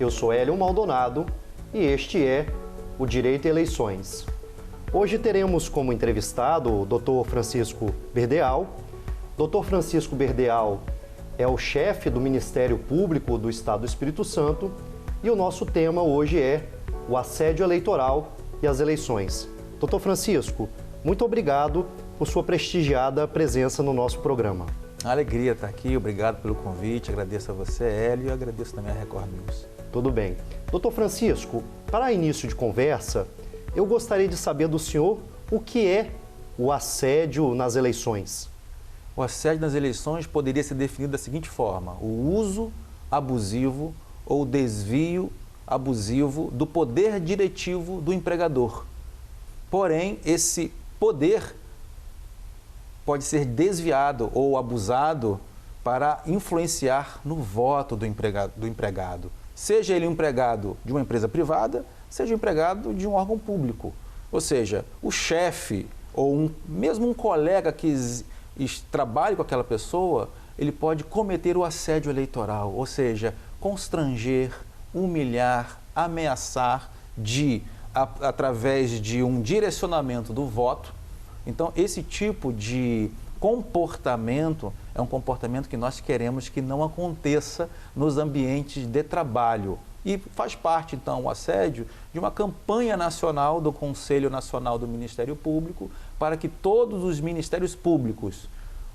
Eu sou Hélio Maldonado e este é o Direito e Eleições. Hoje teremos como entrevistado o Dr. Francisco Berdeal. Dr. Francisco Berdeal é o chefe do Ministério Público do Estado do Espírito Santo e o nosso tema hoje é o assédio eleitoral e as eleições. Dr. Francisco, muito obrigado por sua prestigiada presença no nosso programa. Uma alegria estar aqui, obrigado pelo convite, agradeço a você, Hélio, e agradeço também a Record News. Tudo bem. Dr. Francisco, para início de conversa, eu gostaria de saber do senhor o que é o assédio nas eleições. O assédio nas eleições poderia ser definido da seguinte forma: o uso abusivo ou desvio abusivo do poder diretivo do empregador. Porém, esse poder pode ser desviado ou abusado para influenciar no voto do empregado. Seja ele um empregado de uma empresa privada, seja um empregado de um órgão público. Ou seja, o chefe ou mesmo um colega que trabalhe com aquela pessoa, ele pode cometer o assédio eleitoral, ou seja, constranger, humilhar, ameaçar através de um direcionamento do voto. Então, esse tipo de comportamento é um comportamento que nós queremos que não aconteça nos ambientes de trabalho. E faz parte, então, o assédio de uma campanha nacional do Conselho Nacional do Ministério Público para que todos os ministérios públicos,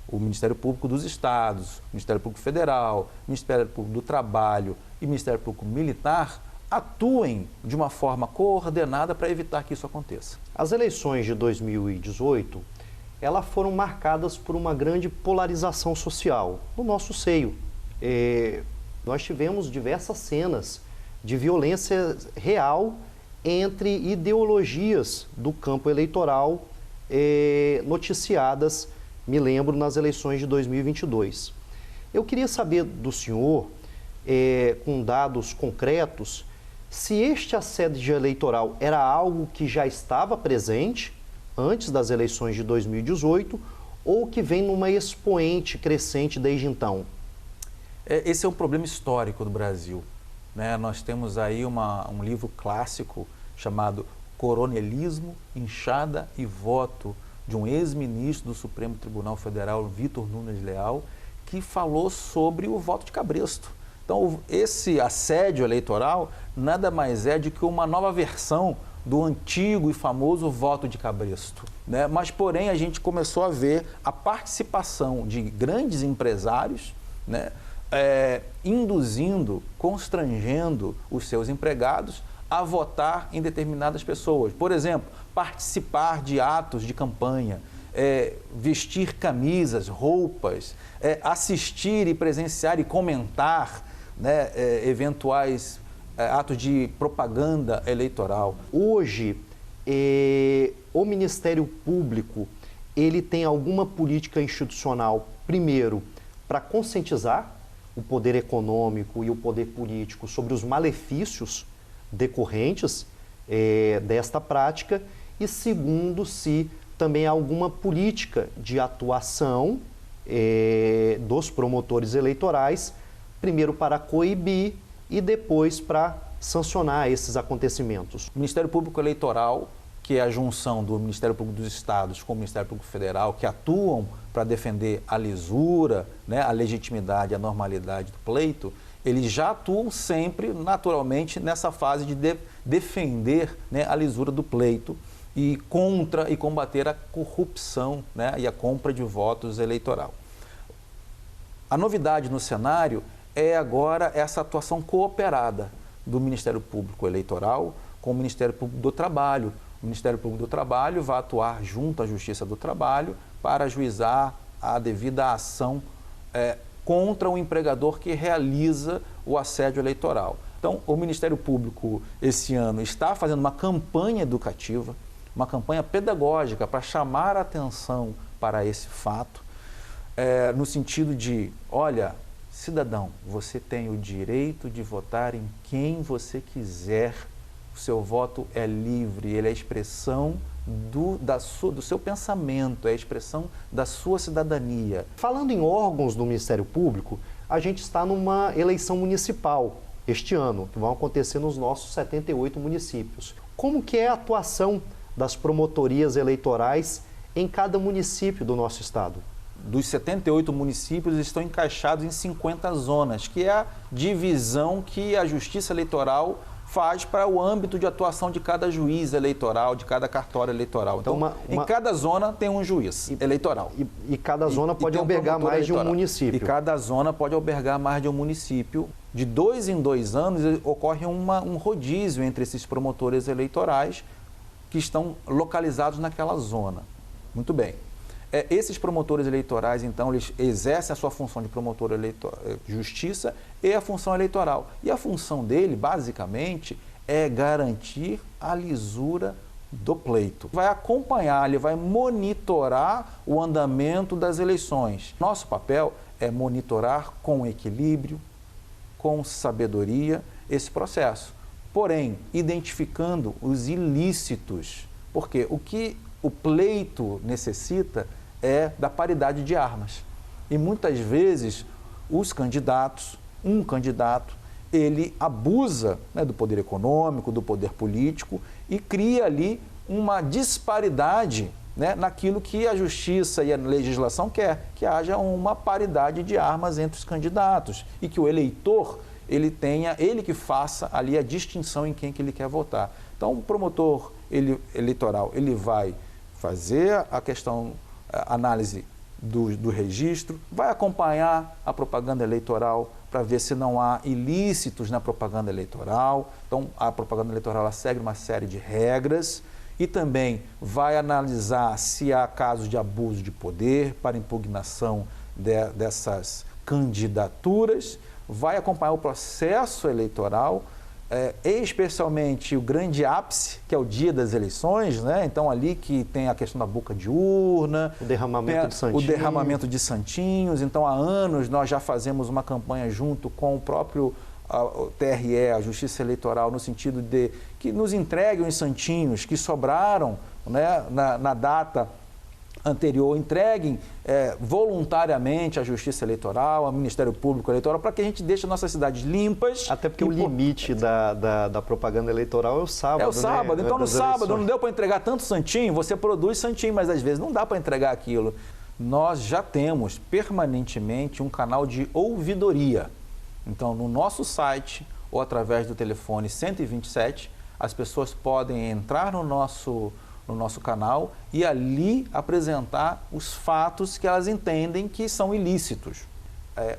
o Ministério Público dos Estados, o Ministério Público Federal, o Ministério Público do Trabalho e o Ministério Público Militar atuem de uma forma coordenada para evitar que isso aconteça. As eleições de 2018, elas foram marcadas por uma grande polarização social no nosso seio. Nós tivemos diversas cenas de violência real entre ideologias do campo eleitoral noticiadas, me lembro, nas eleições de 2022. Eu queria saber do senhor, com dados concretos, se este assédio eleitoral era algo que já estava presente antes das eleições de 2018 ou que vem numa expoente crescente desde então? Esse é um problema histórico do Brasil, né? Nós temos aí um livro clássico chamado Coronelismo, Inchada e Voto, de um ex-ministro do Supremo Tribunal Federal, Vitor Nunes Leal, que falou sobre o voto de cabresto. Então, esse assédio eleitoral nada mais é do que uma nova versão do antigo e famoso voto de cabresto, né? Mas, porém, a gente começou a ver a participação de grandes empresários, né, induzindo, constrangendo os seus empregados a votar em determinadas pessoas. Por exemplo, participar de atos de campanha, vestir camisas, roupas, assistir e presenciar e comentar, né, eventuais atos de propaganda eleitoral. Hoje, o Ministério Público, ele tem alguma política institucional, primeiro, para conscientizar o poder econômico e o poder político sobre os malefícios decorrentes desta prática, e segundo, se também há alguma política de atuação dos promotores eleitorais, primeiro para coibir e depois para sancionar esses acontecimentos. O Ministério Público Eleitoral, que é a junção do Ministério Público dos Estados com o Ministério Público Federal, que atuam para defender a lisura, né, a legitimidade, a normalidade do pleito, eles já atuam sempre, naturalmente, nessa fase de defender, né, a lisura do pleito e contra e combater a corrupção, né, e a compra de votos eleitoral. A novidade no cenário é agora essa atuação cooperada do Ministério Público Eleitoral com o Ministério Público do Trabalho. O Ministério Público do Trabalho vai atuar junto à Justiça do Trabalho para ajuizar a devida ação contra o empregador que realiza o assédio eleitoral. Então, o Ministério Público, esse ano, está fazendo uma campanha educativa, uma campanha pedagógica para chamar a atenção para esse fato, no sentido de, olha, cidadão, você tem o direito de votar em quem você quiser, o seu voto é livre, ele é a expressão do seu pensamento, é a expressão da sua cidadania. Falando em órgãos do Ministério Público, a gente está numa eleição municipal este ano, que vão acontecer nos nossos 78 municípios. Como que é a atuação das promotorias eleitorais em cada município do nosso estado? Dos 78 municípios estão encaixados em 50 zonas, que é a divisão que a Justiça Eleitoral faz para o âmbito de atuação de cada juiz eleitoral, de cada cartório eleitoral. Então, em cada zona tem um juiz eleitoral. E cada zona pode albergar mais de um município. E cada zona pode albergar mais de um município. De 2 em 2 anos ocorre um rodízio entre esses promotores eleitorais que estão localizados naquela zona. Muito bem. Esses promotores eleitorais, então, eles exercem a sua função de promotor de justiça e a função eleitoral. E a função dele, basicamente, é garantir a lisura do pleito. Vai acompanhar, ele vai monitorar o andamento das eleições. Nosso papel é monitorar com equilíbrio, com sabedoria, esse processo. Porém, identificando os ilícitos, porque o que o pleito necessita é da paridade de armas. E muitas vezes os candidatos, um candidato, ele abusa, né, do poder econômico, do poder político e cria ali uma disparidade, né, naquilo que a justiça e a legislação quer, que haja uma paridade de armas entre os candidatos e que o eleitor ele que faça ali a distinção em quem que ele quer votar. Então, o promotor eleitoral, ele vai fazer a questão, a análise do registro, vai acompanhar a propaganda eleitoral para ver se não há ilícitos na propaganda eleitoral. Então, a propaganda eleitoral ela segue uma série de regras e também vai analisar se há casos de abuso de poder para impugnação dessas candidaturas, vai acompanhar o processo eleitoral, especialmente o grande ápice, que é o dia das eleições, né? Então ali que tem a questão da boca de urna, o derramamento de santinhos. Então há anos nós já fazemos uma campanha junto com o próprio TRE, a Justiça Eleitoral, no sentido de que nos entreguem os santinhos que sobraram, né, na data anterior, entreguem voluntariamente à Justiça Eleitoral, ao Ministério Público Eleitoral, para que a gente deixe nossas cidades limpas. Até porque o limite da propaganda eleitoral é o sábado. É o sábado. Né? Então, no sábado, não deu para entregar tanto santinho, você produz santinho, mas às vezes não dá para entregar aquilo. Nós já temos permanentemente um canal de ouvidoria. Então, no nosso site ou através do telefone 127, as pessoas podem entrar no nosso canal e ali apresentar os fatos que elas entendem que são ilícitos.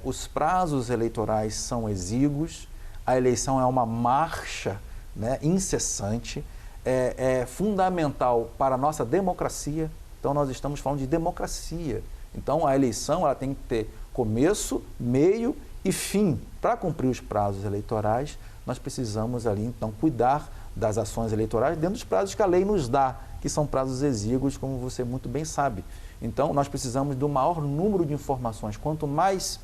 Os prazos eleitorais são exíguos, a eleição é uma marcha, né, incessante, é fundamental para a nossa democracia. Então, nós estamos falando de democracia. Então, a eleição ela tem que ter começo, meio e fim. Para cumprir os prazos eleitorais, nós precisamos ali, então, cuidar das ações eleitorais dentro dos prazos que a lei nos dá, que são prazos exíguos, como você muito bem sabe. Então, nós precisamos do maior número de informações. Quanto mais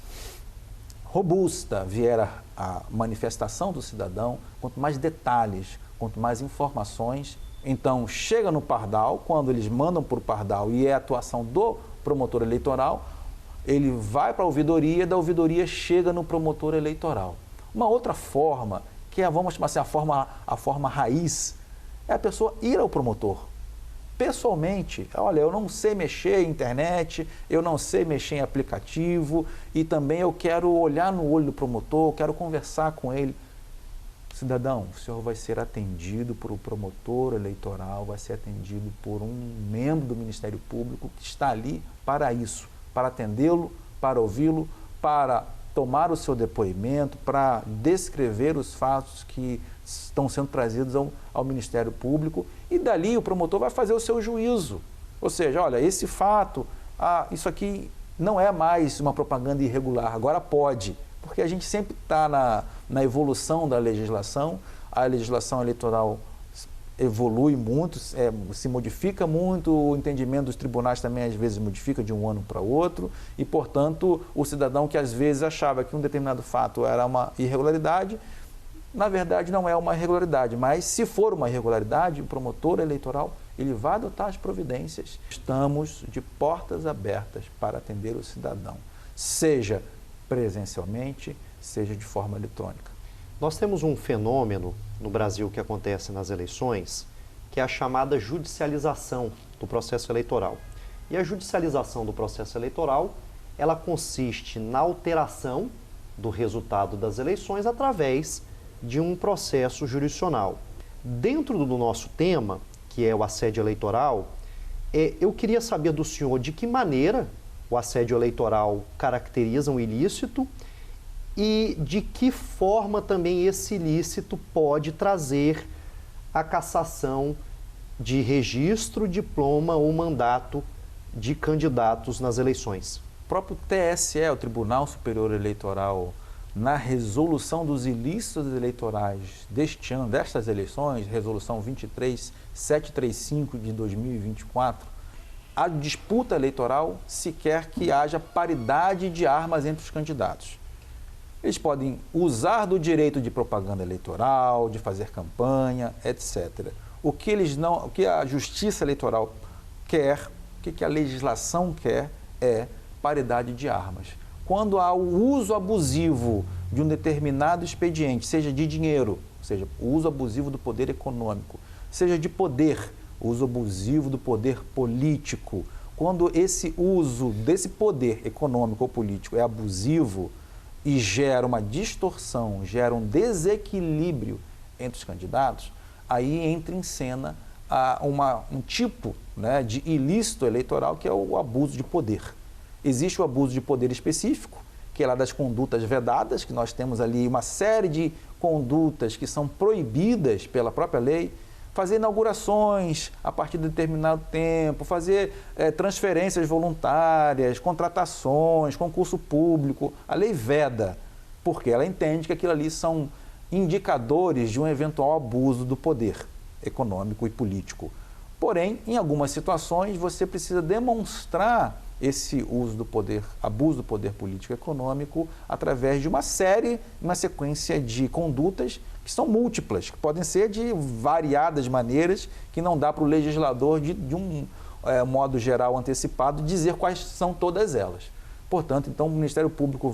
robusta vier a manifestação do cidadão, quanto mais detalhes, quanto mais informações, então chega no Pardal, quando eles mandam para o Pardal e é a atuação do promotor eleitoral, ele vai para a ouvidoria, da ouvidoria chega no promotor eleitoral. Uma outra forma, que vamos chamar assim, a forma raiz, é a pessoa ir ao promotor. Pessoalmente, olha, eu não sei mexer em internet, eu não sei mexer em aplicativo e também eu quero olhar no olho do promotor, quero conversar com ele. Cidadão, o senhor vai ser atendido por um promotor eleitoral, vai ser atendido por um membro do Ministério Público que está ali para isso, para atendê-lo, para ouvi-lo, para tomar o seu depoimento, para descrever os fatos que estão sendo trazidos ao Ministério Público e dali o promotor vai fazer o seu juízo. Ou seja, olha, esse fato, isso aqui não é mais uma propaganda irregular, agora pode, porque a gente sempre está na evolução da legislação, a legislação eleitoral evolui muito, se modifica muito, o entendimento dos tribunais também às vezes modifica de um ano para outro e, portanto, o cidadão que às vezes achava que um determinado fato era uma irregularidade, na verdade não é uma irregularidade, mas se for uma irregularidade, o promotor eleitoral ele vai adotar as providências. Estamos de portas abertas para atender o cidadão, seja presencialmente, seja de forma eletrônica. Nós temos um fenômeno no Brasil que acontece nas eleições, que é a chamada judicialização do processo eleitoral. E a judicialização do processo eleitoral, ela consiste na alteração do resultado das eleições através de um processo jurisdicional. Dentro do nosso tema, que é o assédio eleitoral, eu queria saber do senhor de que maneira o assédio eleitoral caracteriza um ilícito e de que forma também esse ilícito pode trazer a cassação de registro, diploma ou mandato de candidatos nas eleições. O próprio TSE, o Tribunal Superior Eleitoral, na resolução dos ilícitos eleitorais deste ano, destas eleições, resolução 23735 de 2024, a disputa eleitoral se quer que haja paridade de armas entre os candidatos. Eles podem usar do direito de propaganda eleitoral, de fazer campanha, etc. O que a Justiça Eleitoral quer, o que a legislação quer é paridade de armas. Quando há o uso abusivo de um determinado expediente, seja de dinheiro, ou seja, o uso abusivo do poder econômico, seja de poder, o uso abusivo do poder político, quando esse uso desse poder econômico ou político é abusivo e gera uma distorção, gera um desequilíbrio entre os candidatos, aí entra em cena um tipo, né, de ilícito eleitoral, que é o abuso de poder. Existe o abuso de poder específico, que é lá das condutas vedadas, que nós temos ali uma série de condutas que são proibidas pela própria lei, fazer inaugurações a partir de determinado tempo, fazer transferências voluntárias, contratações, concurso público. A lei veda, porque ela entende que aquilo ali são indicadores de um eventual abuso do poder econômico e político. Porém, em algumas situações, você precisa demonstrar esse uso do poder, abuso do poder político e econômico, através de uma sequência de condutas que são múltiplas, que podem ser de variadas maneiras, que não dá para o legislador, de um modo geral antecipado, dizer quais são todas elas. Portanto, então, o Ministério Público,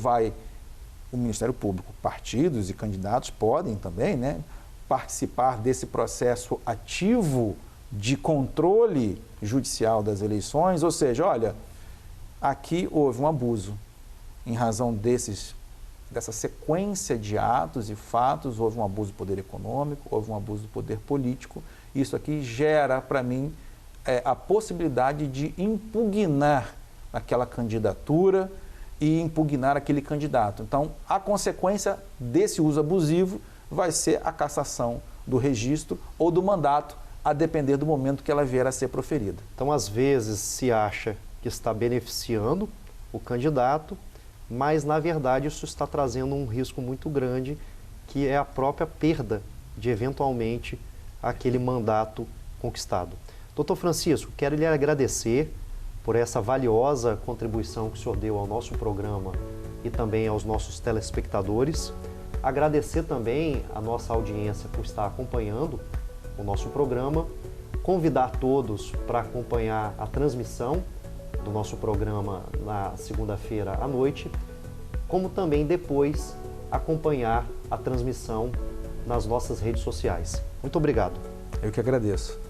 partidos e candidatos podem também, né, participar desse processo ativo de controle judicial das eleições, ou seja, olha, aqui houve um abuso. Em razão dessa sequência de atos e fatos, houve um abuso do poder econômico, houve um abuso do poder político. Isso aqui gera, para mim, a possibilidade de impugnar aquela candidatura e impugnar aquele candidato. Então, a consequência desse uso abusivo vai ser a cassação do registro ou do mandato, a depender do momento que ela vier a ser proferida. Então, às vezes, se acha que está beneficiando o candidato, mas, na verdade, isso está trazendo um risco muito grande, que é a própria perda de, eventualmente, aquele mandato conquistado. Doutor Francisco, quero lhe agradecer por essa valiosa contribuição que o senhor deu ao nosso programa e também aos nossos telespectadores. Agradecer também a nossa audiência por estar acompanhando o nosso programa. Convidar todos para acompanhar a transmissão do nosso programa na segunda-feira à noite, como também depois acompanhar a transmissão nas nossas redes sociais. Muito obrigado. Eu que agradeço.